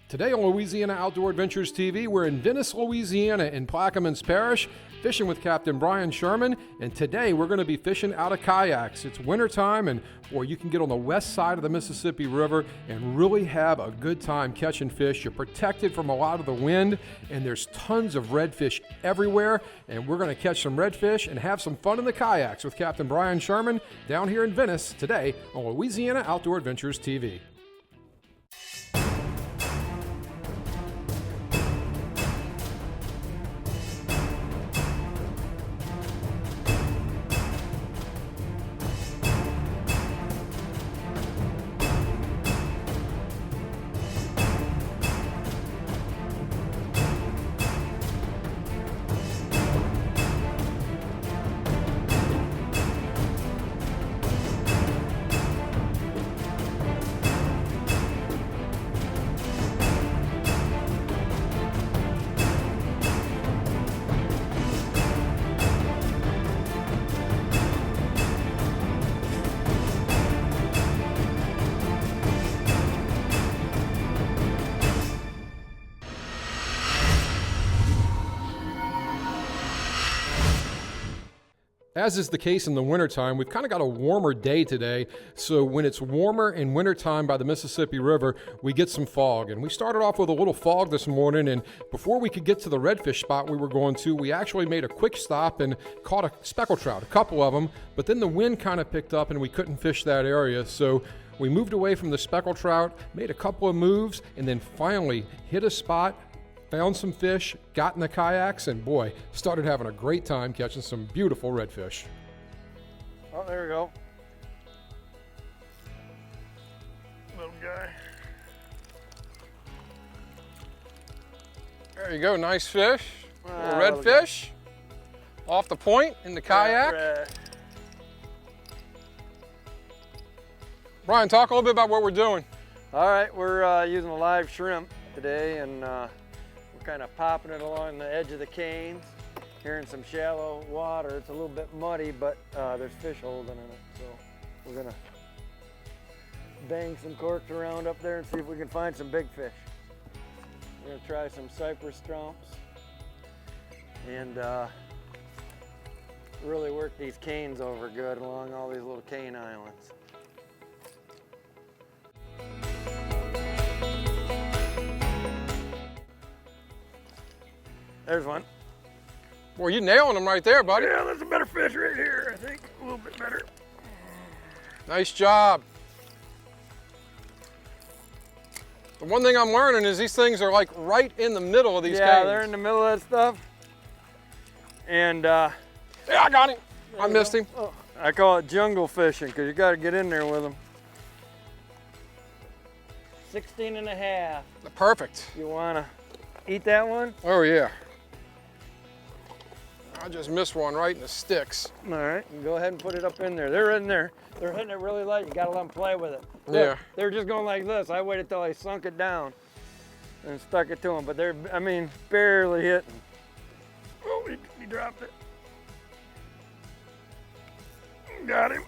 Today on Louisiana Outdoor Adventures TV, we're in Venice, Louisiana in Plaquemines Parish, fishing with Captain Brian Sherman, and today we're going to be fishing out of kayaks. It's wintertime, and boy, you can get on the west side of the Mississippi River and really have a good time catching fish. You're protected from a lot of the wind, and there's tons of redfish everywhere, and we're going to catch some redfish and have some fun in the kayaks with Captain Brian Sherman down here in Venice today on Louisiana Outdoor Adventures TV. As is the case in the wintertime, we've kind of got a warmer day today, so when it's warmer in wintertime by the Mississippi River, we get some fog. And we started off with a little fog this morning, and before we could get to the redfish spot we were going to, we actually made a quick stop and caught a speckled trout, a couple of them, but then the wind kind of picked up and we couldn't fish that area, so we moved away from the speckled trout, made a couple of moves, and then finally hit a spot, found some fish, got in the kayaks, and boy, started having a great time catching some beautiful redfish. Oh, there we go. Little guy. There you go, nice fish. Little Little redfish off the point in the kayak. Right. Brian, talk a little bit about what we're doing. All right, we're using a live shrimp today, and we're kind of popping it along the edge of the canes here in some shallow water. It's a little bit muddy, but there's fish holding in it. So we're gonna bang some corks around up there and see if we can find some big fish. We're gonna try some cypress strumps and really work these canes over good along all these little cane islands. There's one. Boy, you nailing them right there, buddy. Yeah, that's a better fish right here, I think. A little bit better. Nice job. The one thing I'm learning is these things are like right in the middle of these Yeah, canes. they're in the middle of that stuff. And Yeah, I got him. I missed him. oh, I call it jungle fishing because you got to get in there with them. 16 and a half. Perfect. You want to eat that one? Oh, yeah. I just missed one right in the sticks. All right, you go ahead and put it up in there. They're in there. They're hitting it really light. You got to let them play with it. Look, Yeah. They're just going like this. I waited till I sunk it down and stuck it to them, but they're, I mean, barely hitting. Oh, he dropped it. Got him.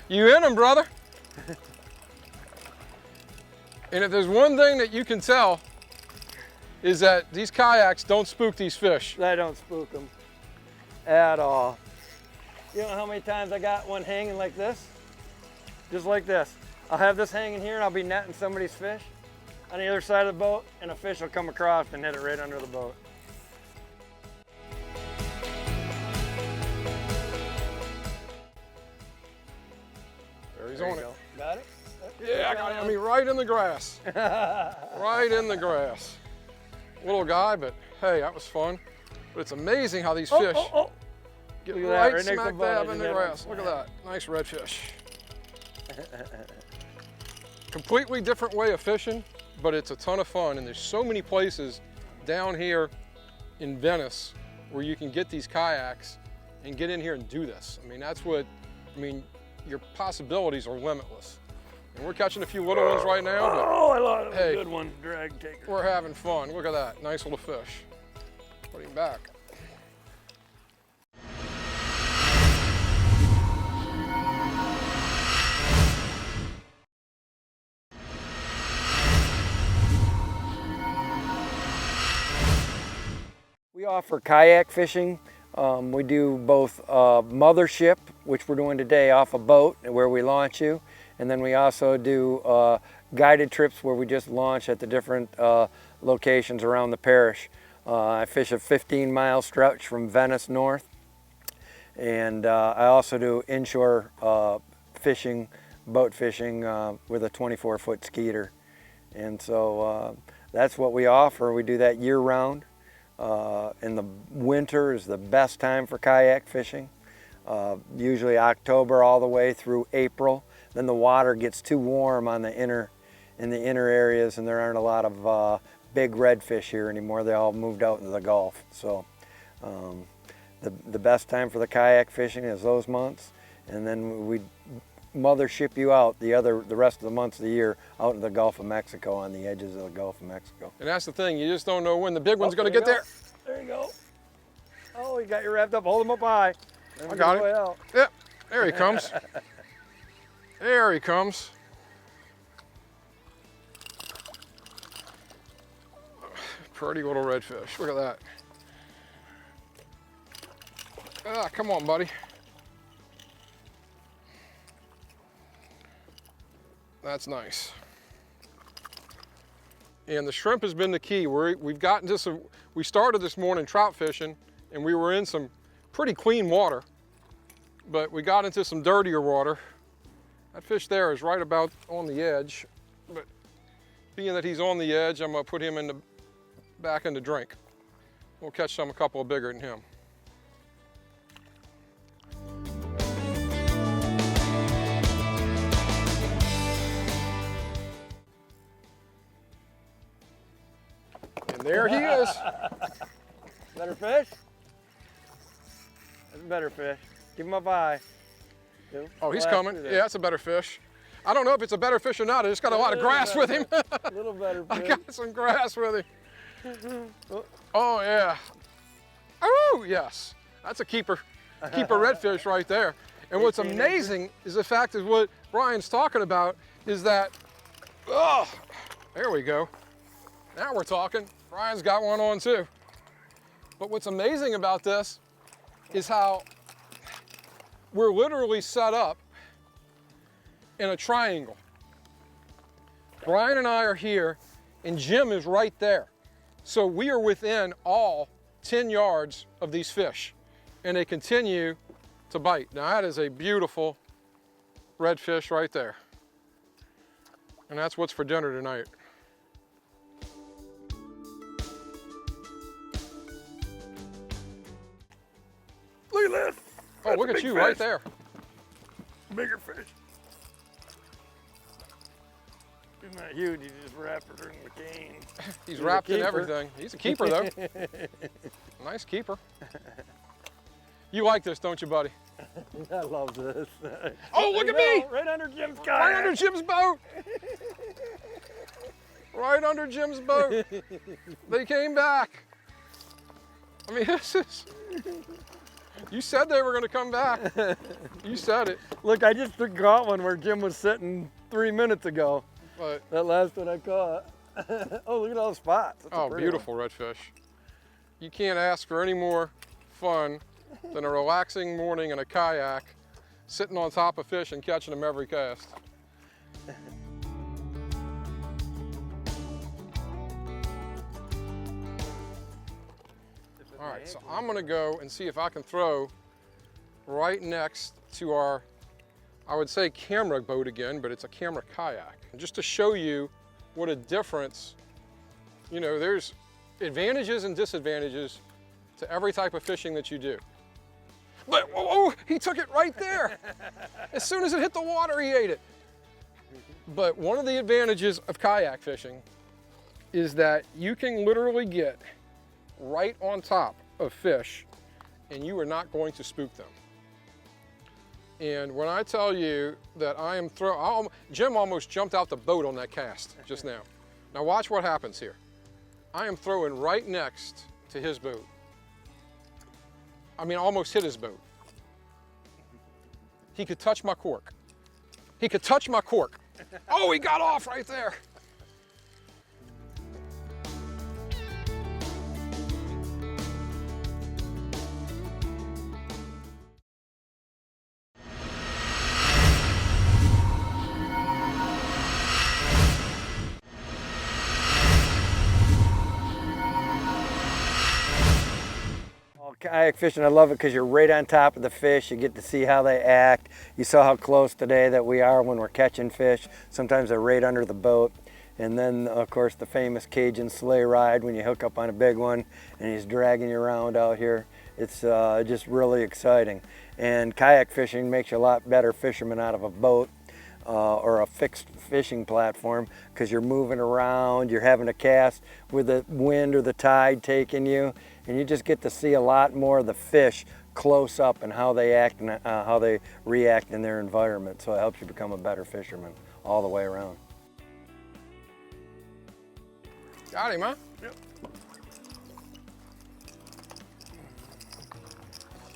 You in them, brother. And if there's one thing that you can tell is that these kayaks don't spook these fish. I don't spook them at all. You know how many times I got one hanging like this? Just like this. I'll have this hanging here and I'll be netting somebody's fish on the other side of the boat, and a fish will come across and hit it right under the boat. There he's There on you it. go. Got it? Yeah, I got him. I mean, right in the grass. Right in the grass. Little guy, but hey, that was fun. But it's amazing how these fish get Look at that, right right next to the smack boat, I dab in just the had grass. one. Look at that. Nice redfish. Completely different way of fishing, but it's a ton of fun. And there's so many places down here in Venice where you can get these kayaks and get in here and do this. I mean, that's what, I mean, your possibilities are limitless. And we're catching a few little ones right now, but Oh, I lost hey, a good one. Drag taker. we're having fun. Look at that, nice little fish. Put him back. offer kayak fishing. We do both mothership, which we're doing today off a boat where we launch you, and then we also do guided trips where we just launch at the different locations around the parish. I fish a 15-mile stretch from Venice north, and I also do inshore fishing, boat fishing with a 24-foot skeeter. And so that's what we offer. We do that year-round. In the winter is the best time for kayak fishing, usually October all the way through April. Then the water gets too warm in the inner areas, and there aren't a lot of big redfish here anymore. They all moved out into the Gulf. So the best time for the kayak fishing is those months, and then we mothership you out the rest of the months of the year out in the Gulf of Mexico, on the edges of the Gulf of Mexico. And that's the thing, you just don't know when the big one's going to get there. There you go. Oh, you got you wrapped up. Hold him up high. I got it. Yep, there he comes. There he comes. Pretty little redfish. Look at that. Ah, come on, buddy. That's nice. And the shrimp has been the key. We've gotten to some, we started this morning trout fishing, and we were in some pretty clean water, but we got into some dirtier water. That fish there is right about on the edge, but being that he's on the edge, I'm gonna put him back in the drink. We'll catch a couple of bigger than him. And there he is. Better fish? That's a better fish. Give him a bye. Oh, he's coming. Yeah, that's a better fish. I don't know if it's a better fish or not. I just got a lot of grass with him. A little better fish. I got some grass with him. Oh, yeah. Oh, yes. That's a keeper redfish right there. And what's amazing is the fact is what Brian's talking about is that, oh, there we go. Now we're talking. Brian's got one on too. But what's amazing about this is how we're literally set up in a triangle. Brian and I are here, and Jim is right there. So we are within all 10 yards of these fish, and they continue to bite. Now that is a beautiful redfish right there. And that's what's for dinner tonight. Look at this. Oh, look at you right there. Bigger fish. Isn't that huge? You just wrap it in the cane. He's wrapped in everything. He's a keeper though. Nice keeper. You like this, don't you, buddy? I love this. Oh, look at me! Right under Jim's kayak. Right under Jim's boat. Right under Jim's boat. They came back. I mean, this is... You said they were going to come back. You said it. Look, I just caught one where Jim was sitting 3 minutes ago. But, that last one I caught. Oh, look at all the spots. That's oh, beautiful redfish. You can't ask for any more fun than a relaxing morning in a kayak, sitting on top of fish and catching them every cast. All right, so I'm gonna go and see if I can throw right next to our, I would say camera boat again, but it's a camera kayak. And just to show you what a difference, you know, there's advantages and disadvantages to every type of fishing that you do. But, oh, he took it right there. As soon as it hit the water, he ate it. But one of the advantages of kayak fishing is that you can literally get right on top of fish and you are not going to spook them. And when I tell you that I am Jim almost jumped out the boat on that cast just now. Now watch what happens here. I am throwing right next to his boat. I mean, almost hit his boat. He could touch my cork. He could touch my cork. Oh, he got off right there. Kayak fishing, I love it because you're right on top of the fish. You get to see how they act. You saw how close today that we are when we're catching fish. Sometimes they're right under the boat. And then, of course, the famous Cajun sleigh ride when you hook up on a big one and he's dragging you around out here. It's just really exciting. And kayak fishing makes you a lot better fisherman out of a boat or a fixed fishing platform, because you're moving around, you're having to cast with the wind or the tide taking you, and you just get to see a lot more of the fish close up and how they act and how they react in their environment. So it helps you become a better fisherman all the way around. Got him, huh? Yep.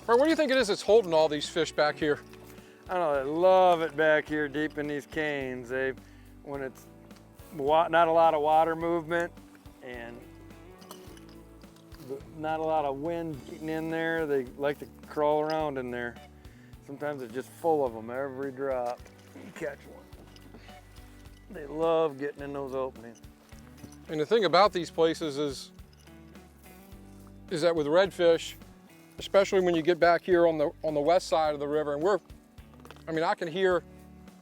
Fred, what do you think it is that's holding all these fish back here? I don't know, they love it back here deep in these canes. When it's not a lot of water movement and not a lot of wind getting in there, they like to crawl around in there. Sometimes it's just full of them every drop. You catch one. They love getting in those openings. And the thing about these places is that with redfish, especially when you get back here on the west side of the river, and I can hear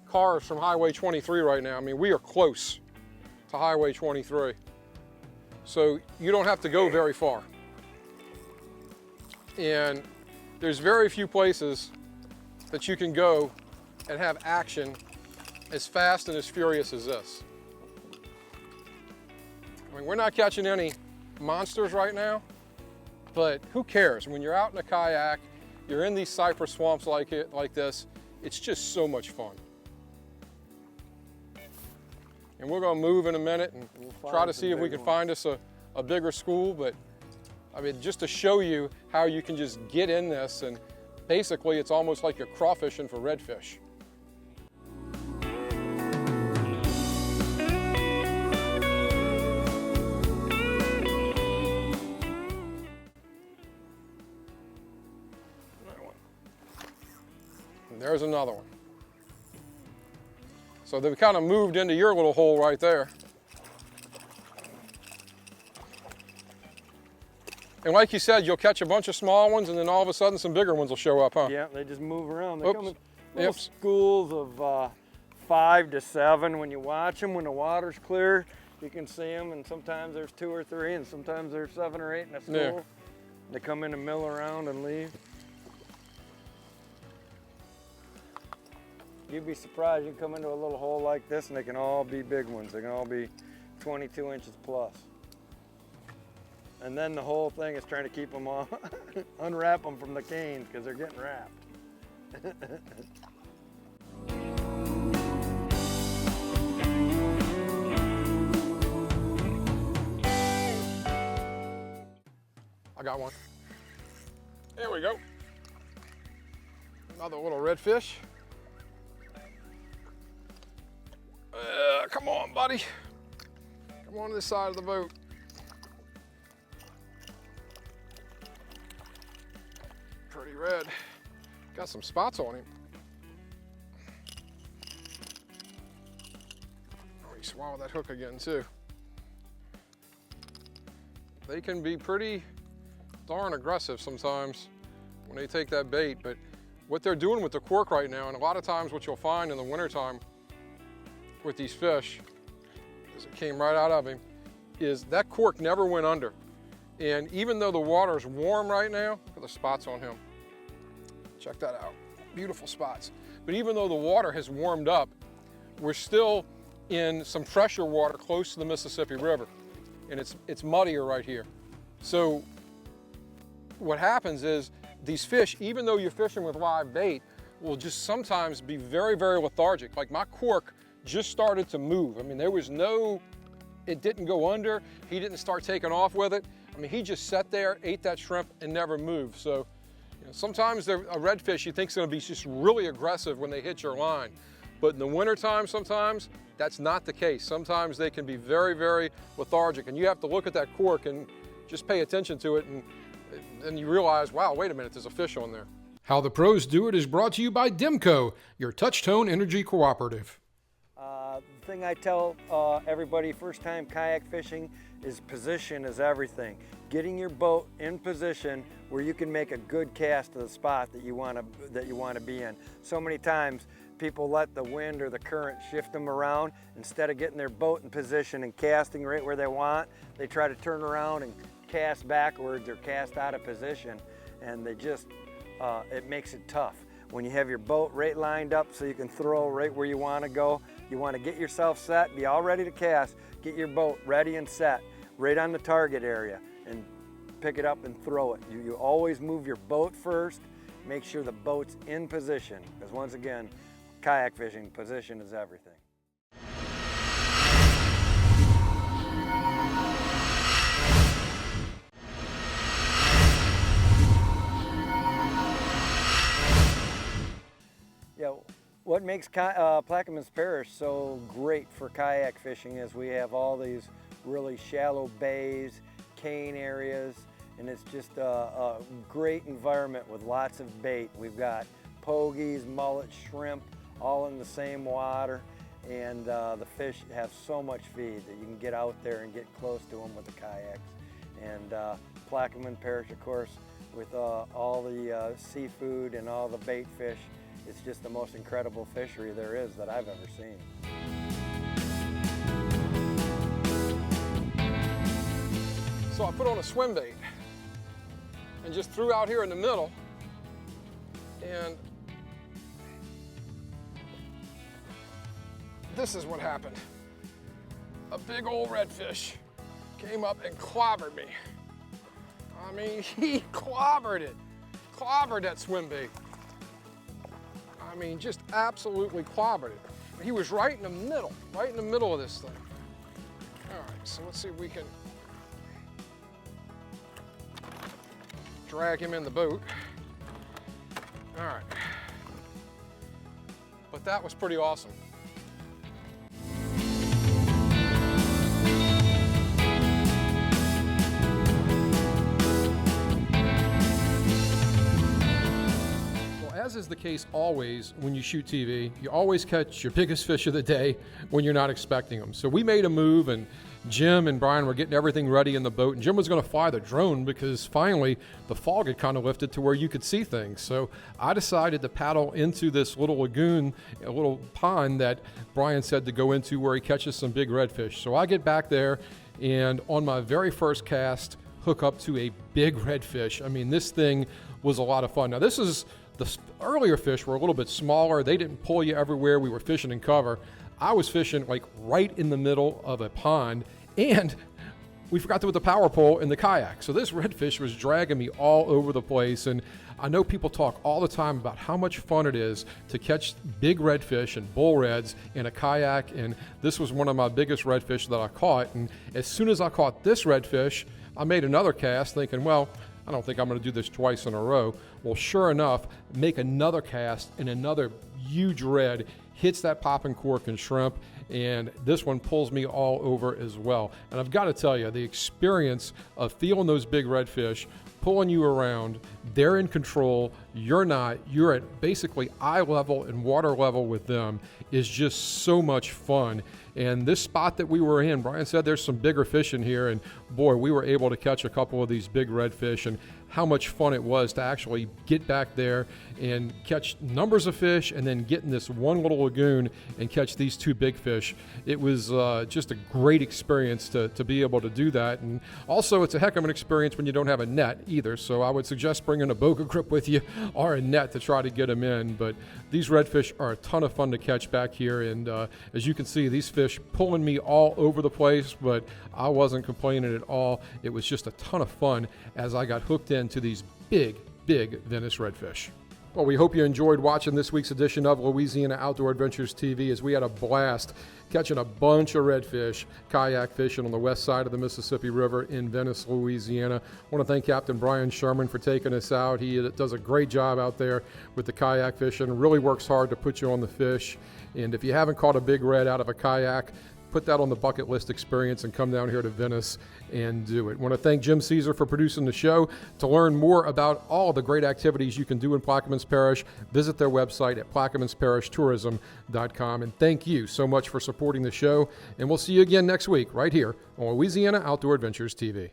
cars from Highway 23 right now. I mean, we are close to Highway 23. So you don't have to go very far. And there's very few places that you can go and have action as fast and as furious as this. I mean, we're not catching any monsters right now, but who cares? When you're out in a kayak, you're in these cypress swamps like this, it's just so much fun. And we're gonna move in a minute and try to see if we can find us a bigger school, but I mean, just to show you how you can just get in this, and basically it's almost like you're crawfishing for redfish. There's another one. So they've kind of moved into your little hole right there. And like you said, you'll catch a bunch of small ones and then all of a sudden some bigger ones will show up, huh? Yeah, they just move around. They come in little Yep. schools of 5 to 7. When you watch them, when the water's clear, you can see them, and sometimes there's 2 or 3, and sometimes there's 7 or 8 in a school. Yeah. They come in and mill around and leave. You'd be surprised, you come into a little hole like this and they can all be big ones. They can all be 22 inches plus. And then the whole thing is trying to keep them all, unwrap them from the canes because they're getting wrapped. I got one. There we go. Another little redfish. Come on, buddy. Come on to this side of the boat. Pretty red. Got some spots on him. Oh, he swallowed that hook again, too. They can be pretty darn aggressive sometimes when they take that bait, but what they're doing with the cork right now, and a lot of times what you'll find in the wintertime with these fish, as it came right out of him, is that cork never went under. And even though the water is warm right now, look at the spots on him. Check that out, beautiful spots. But even though the water has warmed up, we're still in some fresher water close to the Mississippi River, and it's muddier right here. So what happens is these fish, even though you're fishing with live bait, will just sometimes be very, very lethargic. Like my cork just started to move. I mean, it didn't go under. He didn't start taking off with it. I mean, he just sat there, ate that shrimp, and never moved. So, sometimes a redfish you think is going to be just really aggressive when they hit your line. But in the wintertime, sometimes that's not the case. Sometimes they can be very, very lethargic, and you have to look at that cork and just pay attention to it, and you realize, wow, wait a minute, there's a fish on there. How the Pros Do It is brought to you by Demco, your touch-tone energy cooperative. The thing I tell everybody first time kayak fishing is position is everything. Getting your boat in position where you can make a good cast to the spot that you want to be in. So many times people let the wind or the current shift them around. Instead of getting their boat in position and casting right where they want, they try to turn around and cast backwards or cast out of position, and they just it makes it tough. When you have your boat right lined up so you can throw right where you want to go, you want to get yourself set, be all ready to cast, get your boat ready and set right on the target area and pick it up and throw it. You always move your boat first, make sure the boat's in position, because once again, kayak fishing, position is everything. Yeah, what makes Plaquemines Parish so great for kayak fishing is we have all these really shallow bays, cane areas, and it's just a great environment with lots of bait. We've got pogies, mullet, shrimp, all in the same water, and the fish have so much feed that you can get out there and get close to them with the kayaks. And Plaquemines Parish, of course, with all the seafood and all the bait fish, it's just the most incredible fishery there is that I've ever seen. So I put on a swim bait and just threw out here in the middle, and this is what happened. A big old redfish came up and clobbered me. I mean, he clobbered it, clobbered that swim bait. I mean, just absolutely clobbered it. He was right in the middle of this thing. All right, so let's see if we can drag him in the boat. All right. But that was pretty awesome. As is the case always when you shoot TV, you always catch your biggest fish of the day when you're not expecting them. So we made a move, and Jim and Brian were getting everything ready in the boat, and Jim was going to fly the drone because finally the fog had kind of lifted to where you could see things. So I decided to paddle into this little lagoon, a little pond that Brian said to go into where he catches some big redfish. So I get back there, and on my very first cast, hook up to a big redfish. I mean, this thing was a lot of fun. Now, this is the earlier fish were a little bit smaller. They didn't pull you everywhere. We were fishing in cover. I was fishing like right in the middle of a pond, and we forgot to put the power pole in the kayak. So this redfish was dragging me all over the place. And I know people talk all the time about how much fun it is to catch big redfish and bull reds in a kayak. And this was one of my biggest redfish that I caught. And as soon as I caught this redfish, I made another cast thinking, well, I don't think I'm going to do this twice in a row. Well, sure enough, make another cast, and another huge red hits that popping cork and shrimp, and this one pulls me all over as well. And I've got to tell you, the experience of feeling those big redfish pulling you around, they're in control, you're not, you're at basically eye level and water level with them, is just so much fun. And this spot that we were in, Brian said there's some bigger fish in here, and boy, we were able to catch a couple of these big redfish, and how much fun it was to actually get back there and catch numbers of fish, and then get in this one little lagoon and catch these two big fish. It was just a great experience to be able to do that. And also, it's a heck of an experience when you don't have a net either, so I would suggest bringing a Boga grip with you or a net to try to get them in. But these redfish are a ton of fun to catch back here, and as you can see, these fish pulling me all over the place, but I wasn't complaining at all. It was just a ton of fun as I got hooked into these big Venice redfish. Well, we hope you enjoyed watching this week's edition of Louisiana Outdoor Adventures TV, as we had a blast catching a bunch of redfish, kayak fishing on the west side of the Mississippi River in Venice, Louisiana. I want to thank Captain Brian Sherman for taking us out. He does a great job out there with the kayak fishing, really works hard to put you on the fish. And if you haven't caught a big red out of a kayak, put that on the bucket list experience and come down here to Venice and do it. I want to thank Jim Caesar for producing the show. To learn more about all the great activities you can do in Plaquemines Parish, visit their website at plaquemines.parishtourism.com. And thank you so much for supporting the show. And we'll see you again next week right here on Louisiana Outdoor Adventures TV.